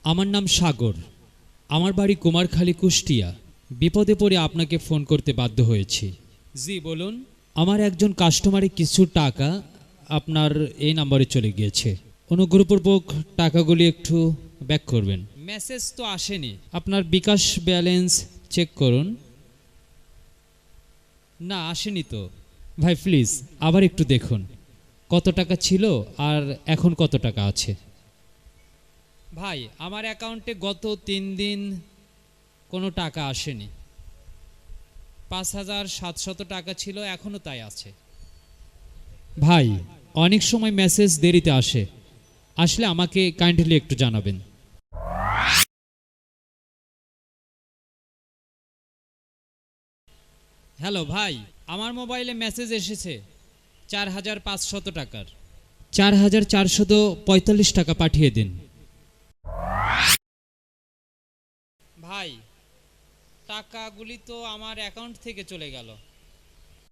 আমার নাম সাগর। আমার বাড়ি কুমারখালী, কুষ্টিয়া। বিপদে পড়ে আপনাকে ফোন করতে বাধ্য হয়েছি। জি বলুন। আমার একজন কাস্টমারের কিছু টাকা আপনার এই নাম্বারে চলে গিয়েছে। অনুগ্রহপূর্বক টাকাগুলি একটু ব্যাক করবেন। মেসেজ তো আসেনি। আপনার বিকাশ ব্যালেন্স চেক করুন। না, আসেনি তো। ভাই প্লিজ আবার একটু দেখুন কত টাকা ছিল আর এখন কত টাকা আছে। ভাই আমার অ্যাকাউন্টে গত 3 দিন কোনো টাকা আসেনি। 5,700 টাকা ছিল, এখনও তাই আছে। ভাই অনেক সময় মেসেজ দেরিতে আসে, আসলে আমাকে কাইন্ডলি একটু জানাবেন। হ্যালো ভাই, আমার মোবাইলে মেসেজ এসেছে 4,500 টাকার। 4,445 টাকা পাঠিয়ে দিন। ভাই টাকাগুলি তো আমার অ্যাকাউন্ট থেকে চলে গেল।